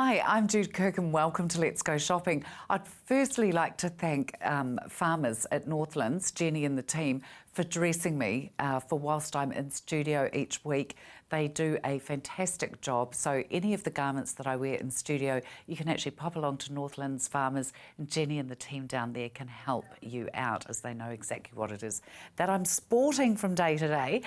Hi, I'm Jude Kirk and welcome to Let's Go Shopping. I'd firstly like to thank farmers at Northlands, Jenny and the team, for dressing me for whilst I'm in studio each week. They do a fantastic job, so any of the garments that I wear in studio, you can actually pop along to Northlands Farmers and Jenny and the team down there can help you out as they know exactly what it is that I'm sporting from day to day.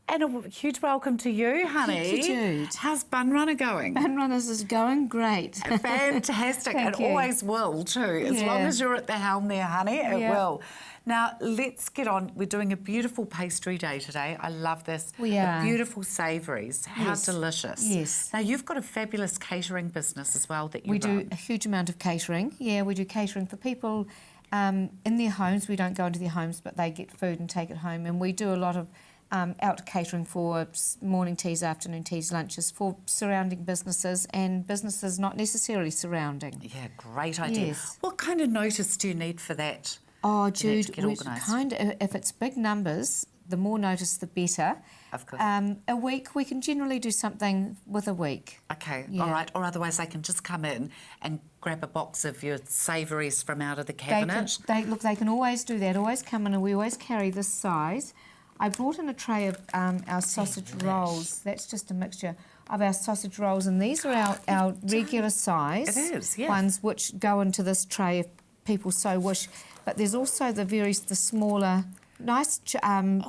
And a huge welcome to you, honey. Thank you, Jude. How's Bun Runner going? Bun Runners is going great. Fantastic. Thank It you. always will too. As long as you're at the helm there, honey, it will. Now, let's get on. We're doing a beautiful pastry day today. I love this. We are. Beautiful savouries. How Yes. delicious. Yes. Now, you've got a fabulous catering business as well that you We run. do a huge amount of catering. Yeah, we do catering for people in their homes. We don't go into their homes, but they get food and take it home. And we do a lot of out catering for morning teas, afternoon teas, lunches for surrounding businesses and businesses not necessarily surrounding. Yeah, great idea. Yes. What kind of notice do you need for that? Oh, to get Jude, we organised? kind of, if it's big numbers, the more notice, the better. Of course. A week, we can generally do something with a week. Okay, Yeah. all right. Or otherwise they can just come in and grab a box of your savouries from out of the cabinet. They can always do that. Always come in, and we always carry this size. I brought in a tray of our sausage rolls. That's just a mixture of our sausage rolls, and these are our regular size It is, yeah. ones which go into this tray if people so wish. But there's also the smaller, nice.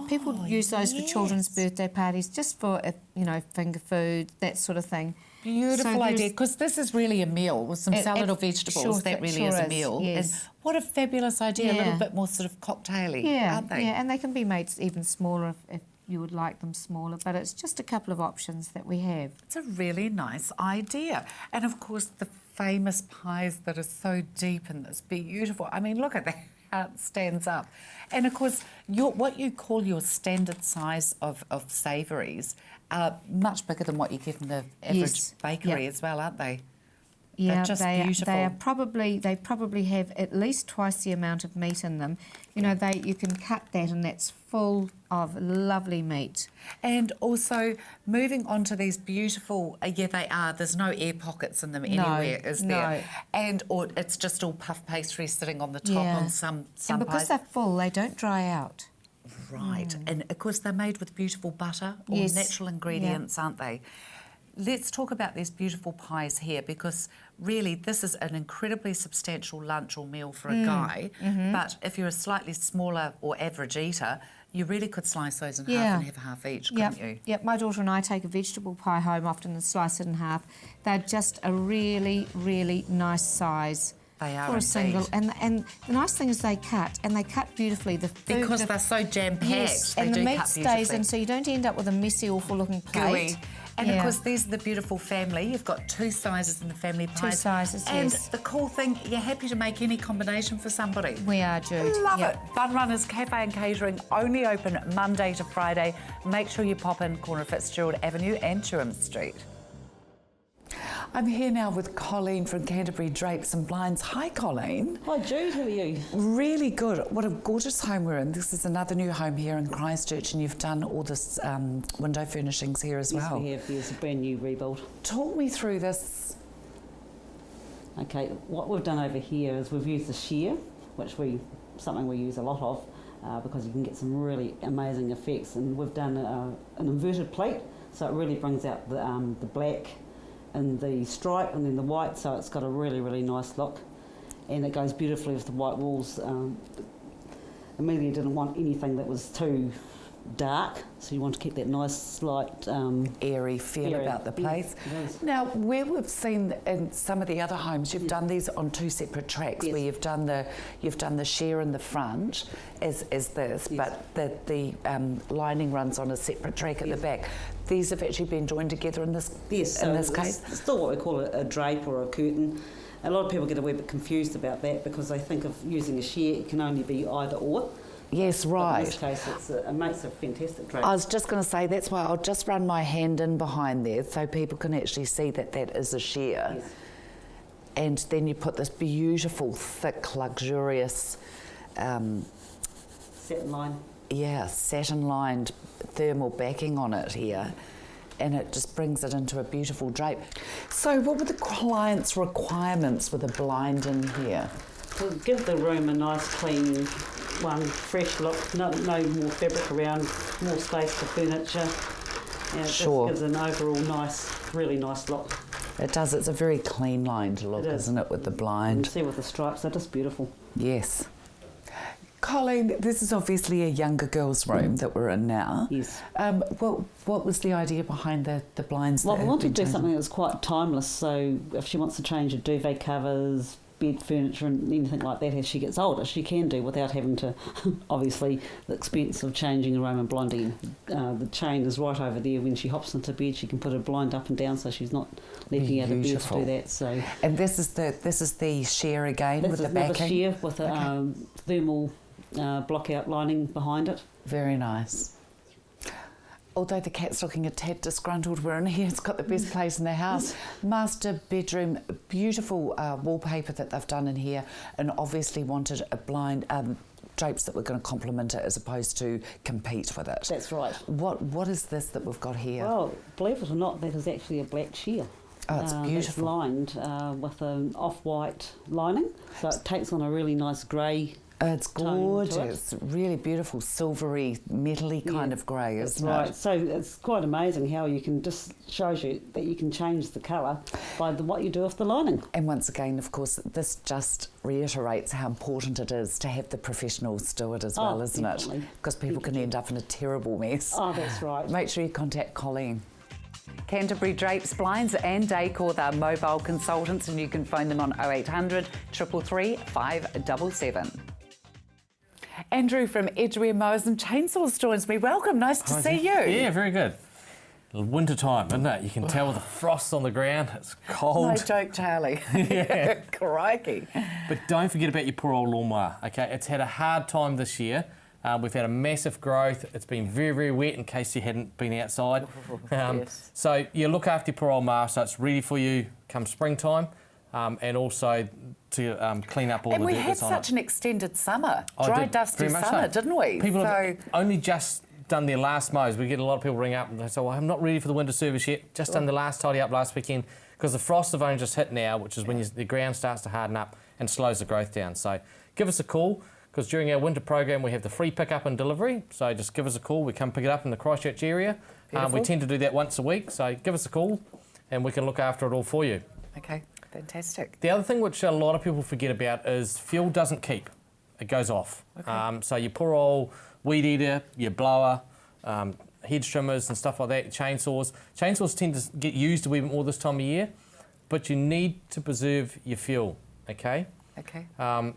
People use those for children's birthday parties, just for finger food, that sort of thing. Beautiful So idea, because this is really a meal with some salad or vegetables. sure, that really sure is a is, meal. yes. And what a fabulous idea, a Yeah. little bit more sort of cocktaily, Yeah, aren't they? yeah, and they can be made even smaller if you would like them smaller, but it's just a couple of options that we have. It's a really nice idea. And of course, the famous pies that are so deep in this, beautiful. I mean, look at that, how it stands up. And of course, what you call your standard size of savouries are much bigger than what you get in the average Yes, bakery yep. as well, aren't they? Yeah, They're just beautiful. They probably have at least twice the amount of meat in them. You know, you can cut that and that's full of lovely meat. And also, moving on to these beautiful, yeah, they are. There's no air pockets in them anywhere, is there? No. Or it's just all puff pastry sitting on the top on some and because pies. they're full, they don't dry out. Right, and of course they're made with beautiful butter or Yes. natural ingredients, aren't they? Let's talk about these beautiful pies here, because really this is an incredibly substantial lunch or meal for a guy, but if you're a slightly smaller or average eater, you really could slice those in half and have half each, couldn't you? Yep, my daughter and I take a vegetable pie home often and slice it in half. They're just a really, really nice size. They are for a indeed. single, and the nice thing is they cut beautifully. The food, Because they're so jam-packed, yes, they and do the meat cut stays beautifully. in, so you don't end up with a messy, awful-looking plate. Gooey. And of course, these are the beautiful family. You've got two sizes in the family pies. Two sizes, and yes. the cool thing, you're happy to make any combination for somebody. We are, Jude. Love Yep. it. Bun Runners Cafe and Catering, only open Monday to Friday. Make sure you pop in corner of Fitzgerald Avenue and Durham Street. I'm here now with Colleen from Canterbury Drapes and Blinds. Hi, Colleen. Hi Jude, how are you? Really good. What a gorgeous home we're in. This is another new home here in Christchurch, and you've done all this window furnishings here as well. Yes, we have. There's a brand new rebuild. Talk me through this. Okay, what we've done over here is we've used the sheer, which something we use a lot of because you can get some really amazing effects. And we've done an inverted plate, so it really brings out the black and the stripe and then the white, so it's got a really, really nice look. And it goes beautifully with the white walls. Amelia didn't want anything that was too dark, so you want to keep that nice, slight... airy feel about the place. Yes. Now, where we've seen in some of the other homes, you've done these on two separate tracks, where you've done the share in the front as this, but the lining runs on a separate track at the back. These have actually been joined together in this case. It's still what we call a drape or a curtain. A lot of people get a wee bit confused about that because they think of using a sheer, it can only be either or. Yes, right. But in this case, it makes a fantastic drape. I was just going to say, that's why I'll just run my hand in behind there so people can actually see that that is a sheer. Yes. And then you put this beautiful, thick, luxurious, Satin line. satin-lined thermal backing on it here. and it just brings it into a beautiful drape. So what were the client's requirements with a blind in here? To give the room a nice clean one, fresh look, no more fabric around, more space for furniture. And it Sure. just gives an overall nice, really nice look. It does, it's a very clean lined look, It is. isn't it, with the You blind? can see with the stripes, they're just beautiful. Yes. Colleen, this is obviously a younger girl's room that we're in now. Yes. What was the idea behind the blinds? Well, that we have want to been do chosen? something that's quite timeless, so if she wants to change her duvet covers, bed furniture and anything like that as she gets older, she can do without having to, obviously, the expense of changing her room and blinding. The chain is right over there. When she hops into bed, she can put her blind up and down so she's not leaping out of bed to Beautiful. do that. So And this is the sheer again this with is the another backing? sheer with a Okay. thermal block-out lining behind it. Very nice. Although the cat's looking a tad disgruntled, we're in here. It's got the best place in the house. Master bedroom, beautiful wallpaper that they've done in here, and obviously wanted a blind drapes that were going to complement it as opposed to compete with it. That's right. What is this that we've got here? Well, believe it or not, that is actually a black sheer. Oh, it's beautiful. It's lined with an off-white lining, so it takes on a really nice grey. It's tone to it. gorgeous, really beautiful, silvery, metally kind of grey, That's isn't right. it? So it's quite amazing how you can just shows you that you can change the colour by what you do with the lining. And once again, of course, this just reiterates how important it is to have the professionals do it as well, isn't definitely. it? Because people can end up in a terrible mess. Oh, that's right. Make sure you contact Colleen. Canterbury Drapes, Blinds and Decor, they're mobile consultants, and you can phone them on 0800 333 577. Andrew from Edgeware Mowers and Chainsaws joins me. Welcome, nice to see you. Yeah, very good. Winter time, isn't it? You can tell with the frost on the ground, it's cold. No joke, Charlie. Yeah. Crikey. But don't forget about your poor old lawnmower, okay? It's had a hard time this year. We've had a massive growth. It's been very, very wet in case you hadn't been outside. Yes. So you look after your poor old mower so it's ready for you come springtime, and also to clean up all And the we dirt had that's on such it. an extended summer, I dry, did, dusty very much summer, so. didn't we? People so, have only just done their last mows. We get a lot of people ring up and they say, well, I'm not ready for the winter service yet. Just done the last tidy up last weekend because the frosts have only just hit now, which is when the ground starts to harden up and slows the growth down. So give us a call because during our winter program we have the free pickup and delivery. So just give us a call. We come pick it up in the Christchurch area. We Beautiful. tend to do that once a week. So give us a call and we can look after it all for you. Okay, fantastic. The other thing which a lot of people forget about is fuel doesn't keep. It goes off. Okay. So your poor old weed eater, your blower, hedge trimmers and stuff like that, your chainsaws. Chainsaws tend to get used a wee bit more this time of year, but you need to preserve your fuel, okay? Okay.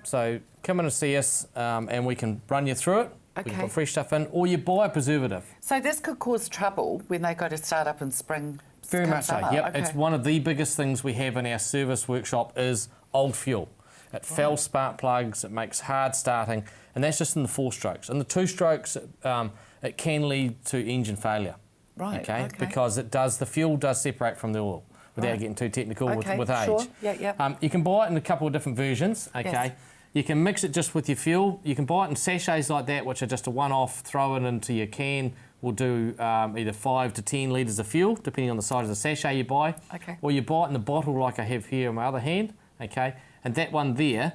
So come in and see us and we can run you through it. We can Okay. put fresh stuff in, or you buy a preservative. So this could cause trouble when they go to start up in spring. Very come much so, summer. yep. Okay. It's one of the biggest things we have in our service workshop is old fuel. It fouls spark plugs, it makes hard starting, and that's just in the 4 strokes. In the 2 strokes, it can lead to engine failure. Right, Okay? okay. Because the fuel does separate from the oil, without Right. getting too technical Okay, with age. sure. Yeah, yeah. You can buy it in a couple of different versions, okay? Yes. You can mix it just with your fuel. You can buy it in sachets like that, which are just a one-off, throw it into your can. We'll do either 5 to 10 litres of fuel, depending on the size of the sachet you buy. Okay. Or you buy it in the bottle like I have here on my other hand, okay? And that one there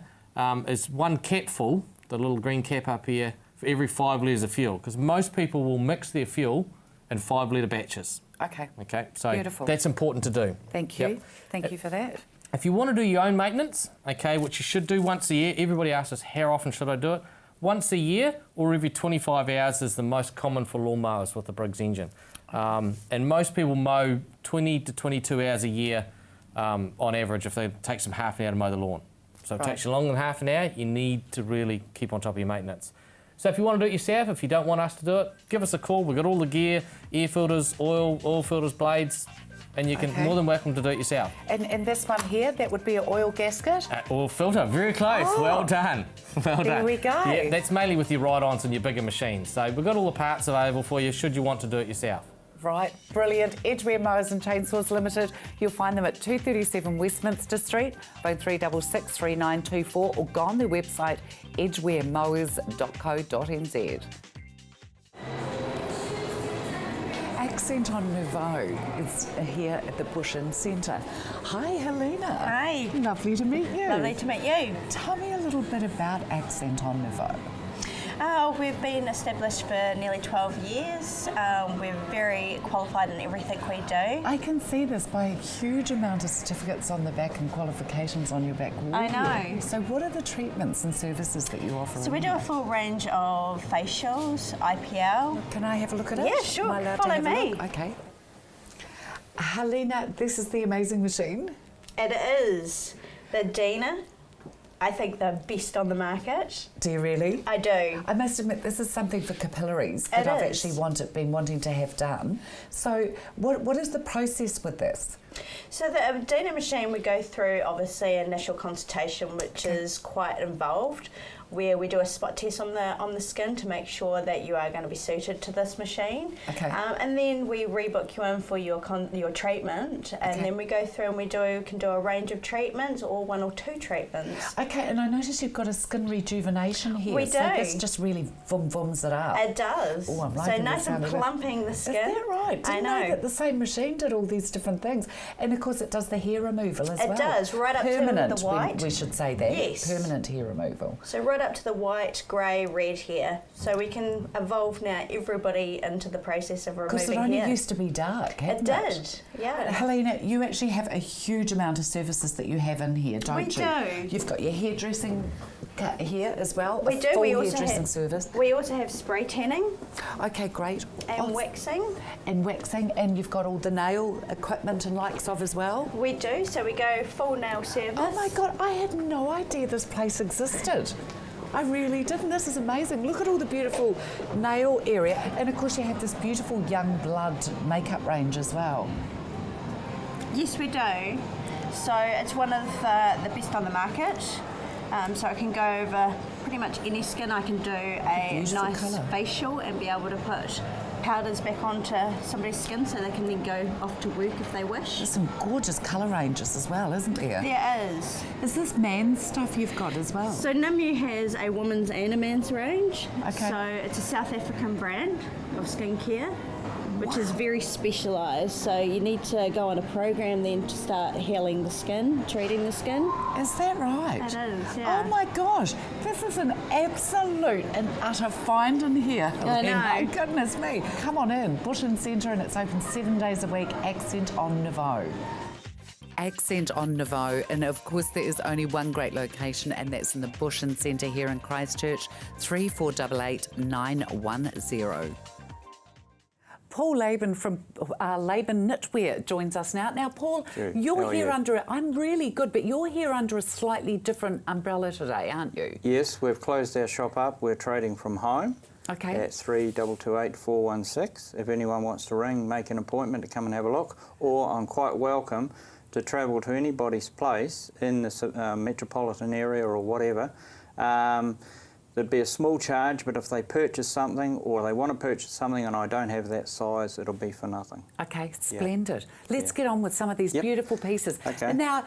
is 1 cap full, the little green cap up here, for every 5 litres of fuel. Because most people will mix their fuel in 5 litre batches. Okay. Okay, so Beautiful. that's important to do. Thank you. Yep. Thank you for that. If you want to do your own maintenance, okay, which you should do once a year, everybody asks us how often should I do it? Once a year or every 25 hours is the most common for lawnmowers with the Briggs engine. And most people mow 20 to 22 hours a year on average if they take some half an hour to mow the lawn. So it Right. takes you longer than half an hour, you need to really keep on top of your maintenance. So if you want to do it yourself, if you don't want us to do it, give us a call. We've got all the gear, air filters, oil filters, blades, and you can Okay. more than welcome to do it yourself. And this one here, that would be an oil gasket. Oil filter, very close. Oh. Well done. Well There done. we go. Yeah, that's mainly with your ride-ons and your bigger machines. So we've got all the parts available for you should you want to do it yourself. Right, brilliant. Edgeware Mowers and Chainsaws Limited. You'll find them at 237 Westminster Street, phone 366 3924, or go on their website edgewaremowers.co.nz. Accent on Nouveau is here at the Bush Inn Centre. Hi, Helena. Hi. Lovely to meet you. Lovely to meet you. Tell me a little bit about Accent on Nouveau. We've been established for nearly 12 years. We're very qualified in everything we do. I can see this by a huge amount of certificates on the back and qualifications on your back wall. I know. here. So what are the treatments and services that you offer? So we in do a here? full range of facials, IPL. Can I have a look at it? Yeah, sure. Am I allowed to Follow have a me. look? Okay. Helena, this is the amazing machine. It is the Dina. I think the best on the market. Do you really? I do. I must admit, this is something for capillaries that It I've is. actually been wanting to have done. So, what is the process with this? So the Dina machine, we go through obviously an initial consultation, which is quite involved, where we do a spot test on the skin to make sure that you are going to be suited to this machine. Okay. And then we rebook you in for your treatment, and Okay. then we go through and we can do a range of treatments or 1 or 2 treatments. Okay, and I noticed you've got a skin rejuvenation here. We So do. this just really vums it up. It does. Oh, I'm so liking the nice sound and of it. plumping the Is skin. that right? Didn't I know. that the same machine did all these different things. And of course it does the hair removal as It well. does, right up to the Permanent, white. we should say that. Yes. Permanent hair removal. So right up to the white, grey, red hair. So we can evolve now everybody into the process of Because removing it only hair. used to be dark, hadn't It it? did, yeah. Helena, you actually have a huge amount of services that you have in here, don't We you? do. You've got your hairdressing here as well. We a do. Full We also hairdressing have service. We also have spray tanning Okay, great. and Oh, waxing. and waxing, and you've got all the nail equipment and likes of as well. We do. So we go full nail service. Oh my God, I had no idea this place existed. I really didn't. This is amazing. Look at all the beautiful nail area. And of course you have this beautiful young blood makeup range as well. Yes, we do. So it's one of the best on the market. So it can go over pretty much any skin. I can do a Beautiful nice colour. facial and be able to put powders back onto somebody's skin so they can then go off to work if they wish. There's some gorgeous colour ranges as well, isn't there? There is. Is this man's stuff you've got as well? So Namu has a woman's and a man's range. Okay. So it's a South African brand of skincare, which is very specialised. So you need to go on a program then to start healing the skin, treating the skin. Is that right? It is, yeah. Oh my gosh, this is an absolute and utter find in here. I know. My goodness me. Come on in, Bush Inn Centre, and it's open 7 days a week. Accent on Nouveau. Accent on Nouveau, and of course there is only one great location, and that's in the Bush Inn Centre here in Christchurch, 3488 910. Paul Laban from Laban Knitwear joins us now. Now, Paul, How you're are here you? under I'm really good, but you're here under a slightly different umbrella today, aren't you? Yes, we've closed our shop up. We're trading from home. Okay. At 3228 416. If anyone wants to ring, make an appointment to come and have a look, or I'm quite welcome to travel to anybody's place in the metropolitan area or whatever. There'd be a small charge, but if they purchase something or they want to purchase something and I don't have that size, it'll be for nothing. Okay, splendid. Let's Yeah. get on with some of these Yep. beautiful pieces. Okay. Now,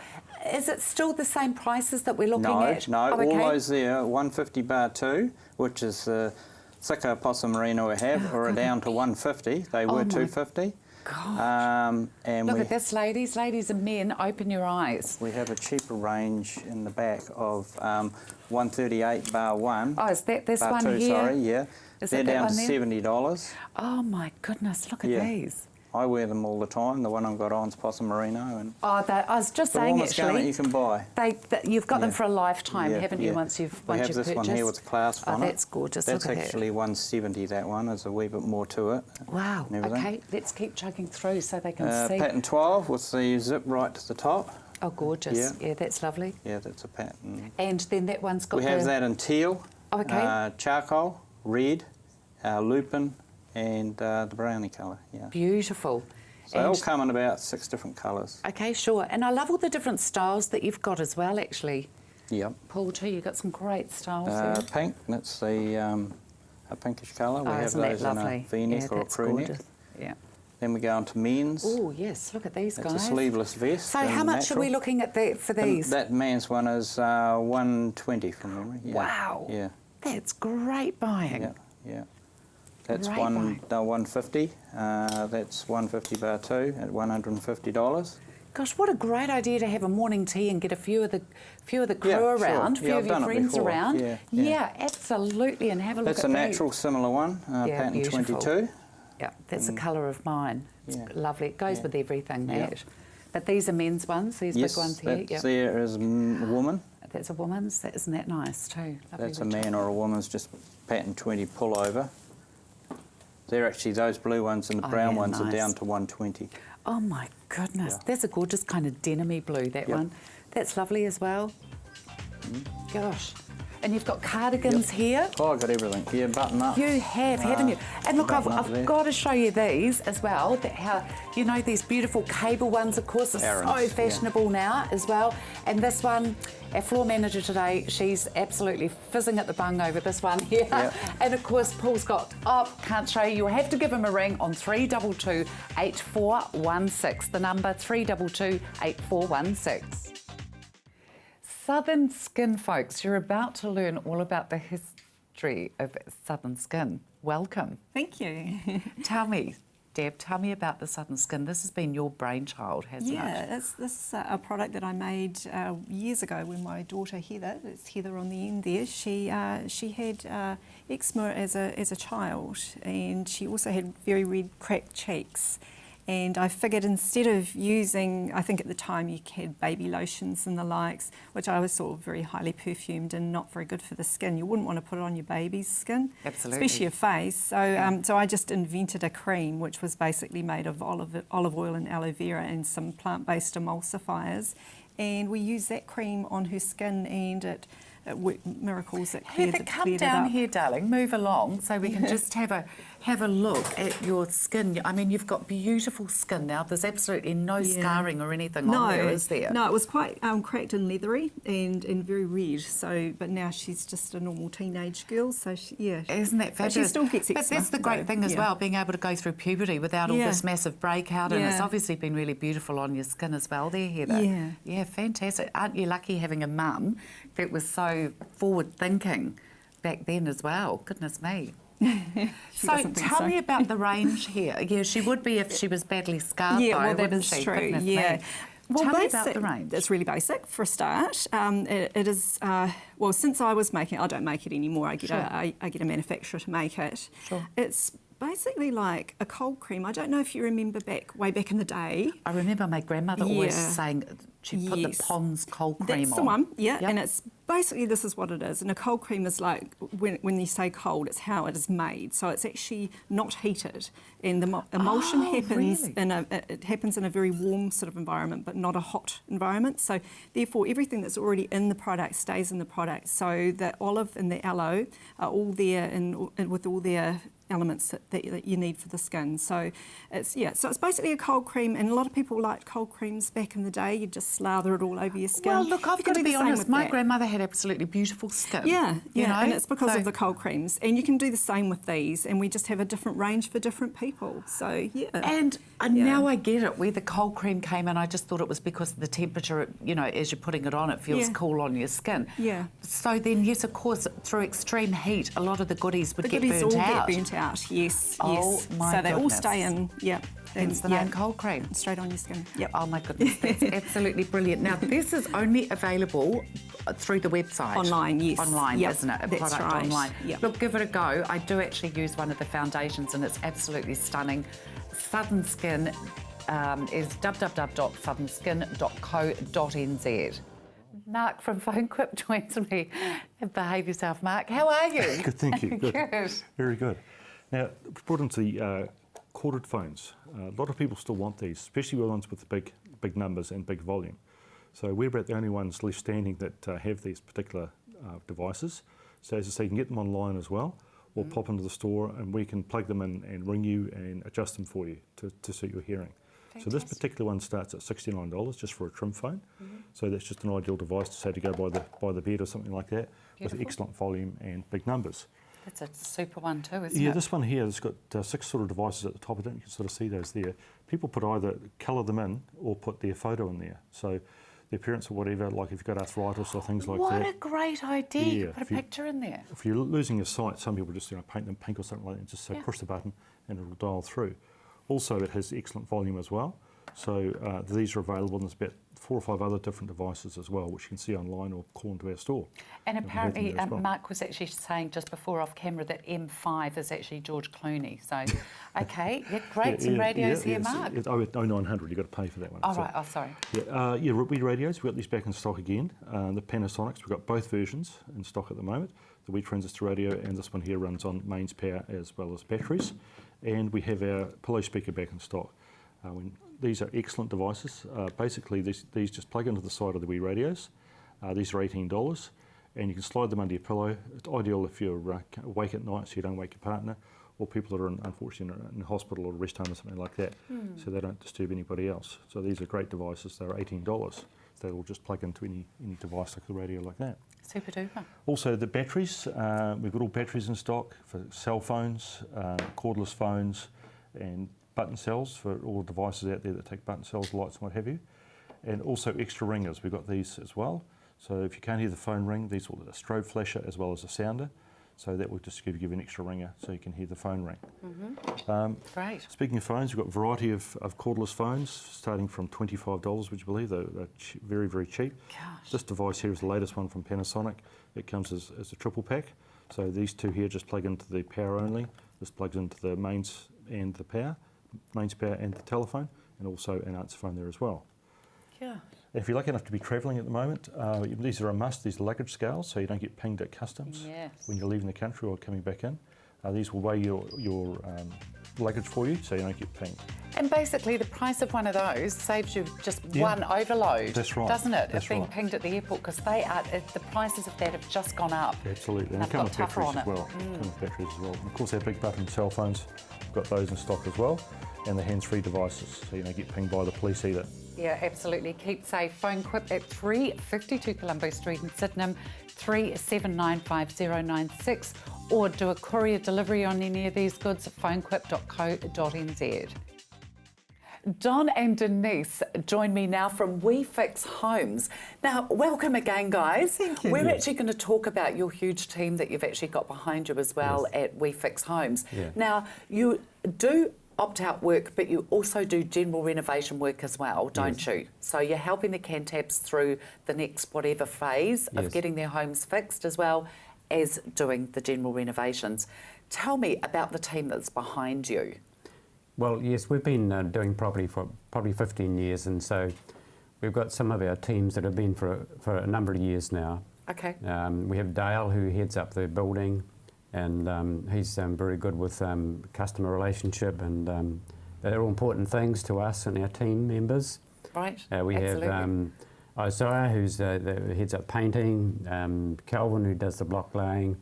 is it still the same prices that we're looking at? No, Oh, okay. all those there, 150 bar 2, which is the thicker possum merino we have, are down to 150. They Oh were my 250. God. And Look we, at this, ladies and men, open your eyes. we have a cheaper range in the back of 138 bar 1. Oh, is that this bar one 2, here? sorry, yeah. Is They're it that down one to there? $70. Oh my goodness, look at Yeah. these. I wear them all the time. The one I've got on is possum merino, and Oh, I was just the saying warmest garment actually, you can buy. you've got them Yeah. for a lifetime, Yeah, haven't you? yeah. Once you've We have purchased. this one here with the clasp Oh, on it. that's gorgeous. That's Look at actually 170. That one. There's a wee bit more to it. that. Wow. and everything. Okay, let's keep chugging through so they can see. Pattern 12 with the zip right to the top. Oh, gorgeous. Yeah. Yeah, that's lovely. Yeah, that's a pattern. And then that one's got We have that in teal, Oh, okay. charcoal, red, lupin, and the brownie colour. Yeah. Beautiful. So they all come in about 6 different colours. Okay, sure. And I love all the different styles that you've got as well, actually. Yep. Paul, too, you've got some great styles there. Pink. That's the a pinkish colour. We Oh, have isn't that those in a lovely? V-neck Yeah, or a that's crew neck. gorgeous. Yeah. Then we go on to men's. Oh, yes, look at these That's guys. a sleeveless vest. So in how much natural. are we looking at for And these? that man's one is 120 from memory. Yeah. Wow. Yeah. That's great buying. Yeah. Yeah. That's Great one wine. $150. That's 150 bar two at $150. Gosh, what a great idea to have a morning tea and get a few of the crew Yeah, sure. around, a few Yeah, of I've your done it friends before. around. Yeah. Absolutely, and have a look That's at a these. natural similar one, patent beautiful. 22. Yeah, that's the colour of mine. It's Yeah. lovely. It goes Yeah. with everything, Yeah. that. But these are men's ones, these Yes, big ones here. that Yep. there is a woman. That's a woman's. Isn't that nice too? Lovely That's a rich. man or a woman's, just patent 20 pullover. They're actually, those blue ones and the Oh, brown yeah, ones are nice. down to 120. Oh my goodness, Yeah. that's a gorgeous kind of denim-y blue, that Yep. one. That's lovely as well. Gosh. And you've got cardigans here. Oh, I've got everything. Yeah, button up. You have, haven't you? And look, button up I've there. got to show you these as well. That how, you know, these beautiful cable ones, of course, are Aaron's, so yeah. fashionable now as well. And this one, our floor manager today, she's absolutely fizzing at the bung over this one here. Yep. And of course, Paul's got, can't show you. You'll have to give him a ring on 322 8416. The number 322 8416. Southern Skin, folks, you're about to learn all about the history of Southern Skin. Welcome. Thank you. Tell me, Deb, tell me about the Southern Skin. This has been your brainchild, hasn't it? This is a product that I made years ago when my daughter Heather, it's Heather on the end there, she had eczema as a child, and she also had very red cracked cheeks. And I figured instead of using, I think at the time you had baby lotions and the likes, which I was sort of very highly perfumed and not very good for the skin. You wouldn't want to put it on your baby's skin, Absolutely. especially your face. So, so I just invented a cream which was basically made of olive oil and aloe vera and some plant-based emulsifiers. And we used that cream on her skin, and it worked miracles. It cleared Heather, it, come cleared it down up. here, darling. Move along so we can just have a look at your skin. I mean, you've got beautiful skin now. There's absolutely no scarring or anything on there, is there? No, it was quite cracked and leathery and very red. So, but now she's just a normal teenage girl. So, Isn't that fabulous? But she still gets But eczema, that's the great though. thing as Yeah. well, being able to go through puberty without all Yeah. this massive breakout, and it's Yeah. obviously been really beautiful on your skin as well there, Heather. Yeah. Yeah, fantastic. Aren't you lucky having a mum that was so forward-thinking back then as well? Goodness me. So doesn't think tell so. me about the range here. Yeah, she would be if she was badly scarred, Yeah, though, well, that wouldn't is she? true. Goodness Yeah. me. Tell me about basic- the range. It's really basic for a start. It is well, since I was making it, I don't make it anymore. I get I get a manufacturer to make it. Sure. It's basically like a cold cream. I don't know if you remember way back in the day. I remember my grandmother always Yeah. saying she'd put the Yes. Pond's cold cream That's on. the one, yeah. Yep. And it's basically, this is what it is. And a cold cream is like, when you say cold, it's how it is made. So it's actually not heated. And the emulsion Oh, happens really? it happens in a very warm sort of environment, but not a hot environment. So therefore, everything that's already in the product stays in the product. So the olive and the aloe are all there and with all their elements that you need for the skin. So it's so it's basically a cold cream, and a lot of people liked cold creams back in the day. You just slather it all over your skin. Well, look, I've You got can to do be the same honest, with my that. grandmother had absolutely beautiful skin. Yeah, you know? and it's because So- of the cold creams. And you can do the same with these, and we just have a different range for different people. So, yeah. And Yeah. now I get it, where the cold cream came in. I just thought it was because of the temperature, you know, as you're putting it on, it feels Yeah. cool on your skin. Yeah. So then, yes, of course, through extreme heat, a lot of the goodies would The get goodies burnt all out. get burnt out, yes, Oh, yes. my So they all goodness. stay in, yeah. Hence the name cold cream. Straight on your skin, yep. Oh my goodness, that's absolutely brilliant. Now, this is only available through the website. Online, yes. Online, Yep, isn't it? A that's product right. online. Yep. Look, give it a go. I do actually use one of the foundations and it's absolutely stunning. Southern Skin is www.southernskin.co.nz. Mark from PhoneQuip joins me. Behave yourself, Mark. How are you? Good, thank you. Good. Good. Very good. Now, brought into the corded phones. A lot of people still want these, especially the ones with big numbers and big volume. So we're about the only ones left standing that have these particular devices. So as I say, you can get them online as well, or pop into the store and we can plug them in and ring you and adjust them for you to suit your hearing. So this particular one starts at $69 just for a trim phone. So that's just an ideal device to say to go by the bed or something like that, with excellent volume and big numbers. That's a super one too, isn't Yeah, it? this one here has got 6 sort of devices at the top of it. You can sort of see those there. People put either colour them in or put their photo in there. So the appearance or whatever, like if you've got arthritis or things like what that. a great idea. Yeah, You put a if you- picture in there. If you're losing your sight, some people just paint them pink or something like that, and just say Yeah. push the button and it'll dial through. Also, it has excellent volume as well. So these are available, and there's about 4 or 5 other different devices as well, which you can see online or call into our store. And we have them apparently, there as well. Mark was actually saying just before off camera that M5 is actually George Clooney. So, okay, yeah, great. Some radios here, Mark. It's 0900, you've got to pay for that one. Oh, So, right. Oh, sorry. yeah, Wii radios, we've got these back in stock again. The Panasonics, we've got both versions in stock at the moment. The Wii transistor radio, and this one here runs on mains power as well as batteries. And we have our pillow speaker back in stock. These are excellent devices. Basically, these just plug into the side of the Wii radios. These are $18, and you can slide them under your pillow. It's ideal if you're awake at night so you don't wake your partner, or people that are unfortunately in hospital or rest home or something like that, so they don't disturb anybody else. So these are great devices. They're $18. They will just plug into any device like the radio like that. Super duper. Also the batteries, we've got all batteries in stock for cell phones, cordless phones, and button cells for all the devices out there that take button cells, lights and what have you. And also extra ringers, we've got these as well. So if you can't hear the phone ring, these will a strobe flasher as well as a sounder. So that will just give you an extra ringer so you can hear the phone ring. Great. Speaking of phones, we've got a variety of cordless phones starting from $25, would you believe? They're very, very cheap. Gosh. This device here is the latest one from Panasonic. It comes as a triple pack. So these two here just plug into the power only. This plugs into the mains and the power, mains power and the telephone, and also an answer phone there as well. Yeah. If you're lucky enough to be travelling at the moment, these are a must. These are luggage scales, so you don't get pinged at customs Yes. when you're leaving the country or coming back in. These will weigh your luggage for you, so you don't get pinged. And basically, the price of one of those saves you just Yeah. one overload. That's right. Doesn't it? That's of being right. pinged at the airport, because the prices of that have just gone up. Absolutely, And and they've they come got with tougher batteries on as it. well. Come with batteries as well. And of course, our big button cell phones, we've got those in stock as well, and the hands-free devices, so you don't get pinged by the police either. Yeah, absolutely. Keep safe. Phone Quip at 352 Colombo Street in Sydenham, 37959096, or do a courier delivery on any of these goods at phonequip.co.nz. Don and Denise join me now from We Fix Homes. Now, welcome again, guys. Thank you. We're actually going to talk about your huge team that you've actually got behind you as well at We Fix Homes. Yeah. Now, you do opt-out work, but you also do general renovation work as well, don't you? So you're helping the Cantabs through the next whatever phase of Yes. getting their homes fixed, as well as doing the general renovations. Tell me about the team that's behind you. Well, yes, we've been doing property for probably 15 years, and so we've got some of our teams that have been for a number of years now. Okay. We have Dale, who heads up the building, and he's very good with customer relationship, and they're all important things to us and our team members. Right. We Absolutely. have Isaiah, who heads up painting, Calvin, who does the block laying,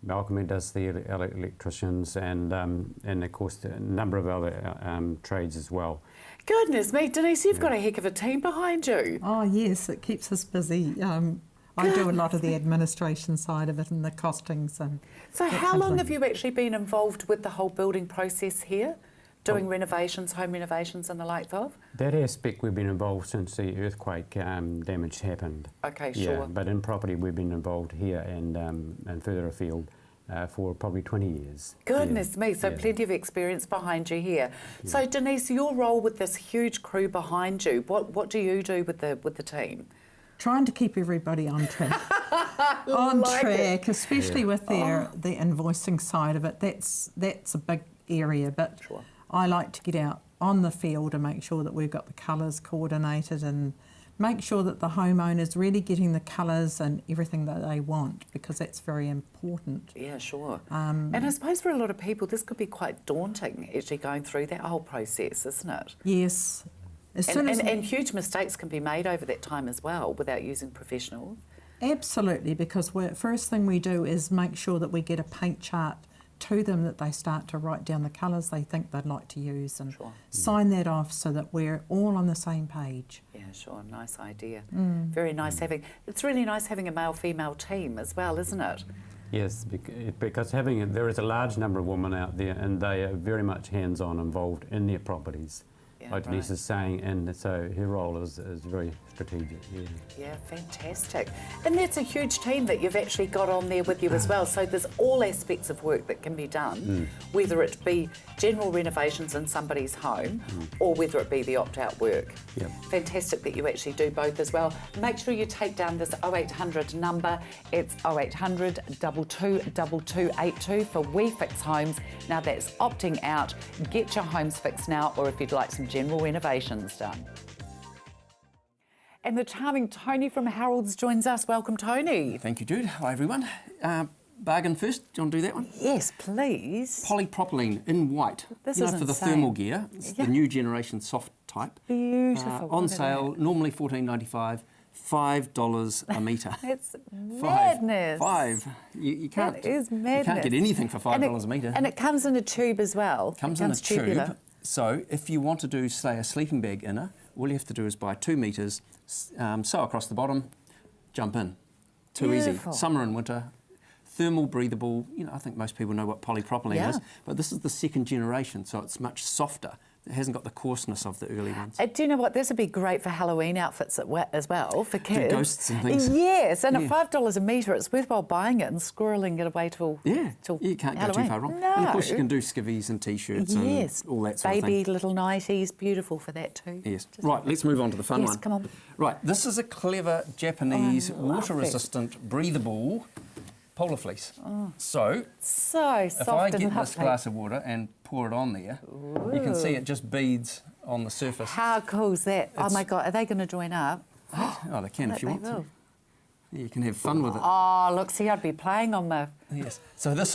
Malcolm, who does the electricians, and of course a number of other trades as well. Goodness me, Denise, you've got a heck of a team behind you. Oh, yes, it keeps us busy. I do a lot of the administration side of it and the costings. And So that how kind of long thing. have you actually been involved with the whole building process here? Doing renovations, home renovations and the like of? That aspect we've been involved since the earthquake damage happened. Okay, Yeah, sure. but in property we've been involved here and further afield for probably 20 years. Goodness Yeah. me, so Yeah. plenty of experience behind you here. So Denise, your role with this huge crew behind you, what do you do with the team? Trying to keep everybody on track. Especially with the invoicing side of it. That's a big area, but I like to get out on the field and make sure that we've got the colours coordinated and make sure that the homeowner's really getting the colours and everything that they want, because that's very important. Yeah, sure. And I suppose for a lot of people this could be quite daunting, actually going through that whole process, isn't it? Yes. As soon as And huge mistakes can be made over that time as well without using professionals. Absolutely, because first thing we do is make sure that we get a paint chart to them, that they start to write down the colours they think they'd like to use and sign that off so that we're all on the same page. Yeah, sure. Nice idea. Very nice having. It's really nice having a male-female team as well, isn't it? Yes, because there is a large number of women out there, and they are very much hands-on involved in their properties. Yeah. like Denise is saying, and so her role is very strategic. Yeah. Yeah, fantastic. And that's a huge team that you've actually got on there with you as well. So there's all aspects of work that can be done, whether it be general renovations in somebody's home or whether it be the opt-out work. Yep. Fantastic that you actually do both as well. Make sure you take down this 0800 number. It's 0800 22 2282 for We Fix Homes. Now that's opting out. Get your homes fixed now, or if you'd like some general renovations done. And the charming Tony from Harold's joins us. Welcome, Tony. Thank you, Jude. Hi, everyone. Bargain first. Do you want to do that one? Yes, please. Polypropylene in white. This you is know, for the insane. thermal gear. It's the new generation soft type. Beautiful. On sale, normally $14.95, $5 a metre. It's madness. Five. You can't. That is madness. You can't get anything for $5 a metre. And it comes in a tube as well. Comes it in a comes tubular. tube. So if you want to do, say, a sleeping bag inner, all you have to do is buy 2 metres, sew across the bottom, jump in. Too Beautiful. easy. Summer and winter. Thermal, breathable. You know, I think most people know what polypropylene is, but this is the second generation, so it's much softer. It hasn't got the coarseness of the early ones. Do you know what? This would be great for Halloween outfits as well, for kids. Do ghosts and things. Yes, and at $5 a metre, it's worthwhile buying it and squirreling it away till you can't Halloween. go too far wrong. No. And of course you can do skivvies and t-shirts Yes. and all that sort of thing. Baby little nighties, beautiful for that too. Yes. Right, let's move on to the fun one. Yes, come on. Right, this is a clever Japanese water-resistant, breathable polar fleece. So soft if I and get this lovely. glass of water and pour it on there, you can see it just beads on the surface. How cool is that? Oh my God, are they going to join up? Oh, they can if you They want to. will. You can have fun with it. Oh, look, see, I'd be playing on my... Yes. So this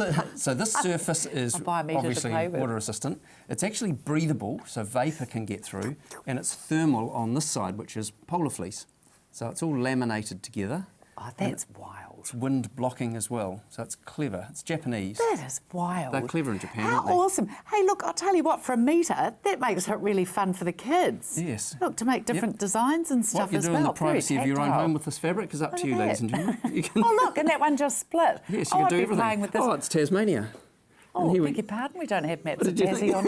surface is I'll buy a metre to obviously play with. water resistant. It's actually breathable, so vapour can get through, and it's thermal on this side, which is polar fleece. So it's all laminated together. Oh, that's wild. It's wind blocking as well, so it's clever. It's Japanese. That is wild. They're clever in Japan, How aren't they? awesome. Hey, look, I'll tell you what, for a metre, that makes it really fun for the kids. Yes. Look, to make different designs and stuff What you as do well. in the privacy Very of your own tactile. home with this fabric is up Look to you, at ladies that. and gentlemen. You can Oh, look, and that one just split. yes, you I'd can do be everything. playing with this. Oh, it's Tasmania. Oh, and here beg your pardon, we don't have maps What of did you Tassie on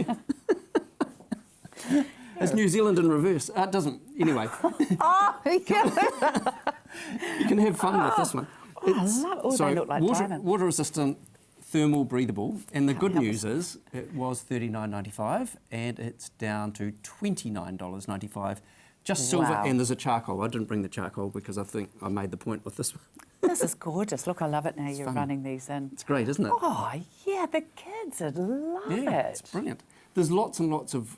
here. It's New Zealand in reverse. It doesn't. Anyway, Oh, yeah. you can have fun with this one. I love they look like diamonds. water resistant, thermal, breathable, and the good news is it was $39.95 and it's down to $29.95. Just silver, Wow. and there's a charcoal. I didn't bring the charcoal because I think I made the point with this one. This is gorgeous. Look, I love it now you're fun. running these in. It's great, isn't it? Oh, yeah, the kids would love Yeah, it. it's brilliant. There's lots and lots of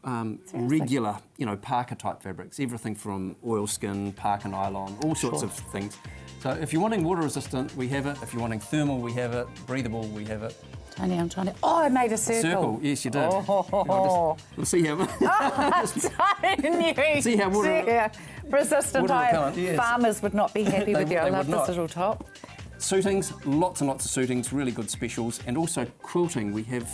regular, parka type fabrics, everything from oilskin, parka nylon, all sorts of things. So if you're wanting water resistant, we have it. If you're wanting thermal, we have it. Breathable, we have it. Tony, I'm trying to... Oh, I made a circle. Yes, you did. Oh. We'll see how. Tony, See how water- resistant water iron. repellent, yes. Farmers would not be happy with you. I they love would this not. little top. Suitings, lots and lots of suitings, really good specials, and also quilting. We have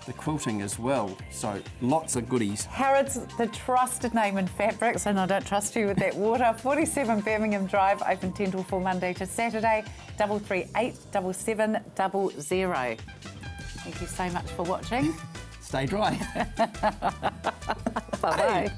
the quilting as well. So lots of goodies. Harrods, the trusted name in fabrics, and I don't trust you with that water. 47 Birmingham Drive, open 10 till 4 Monday to Saturday, 338 7700. Thank you so much for watching. Stay dry. Bye-bye.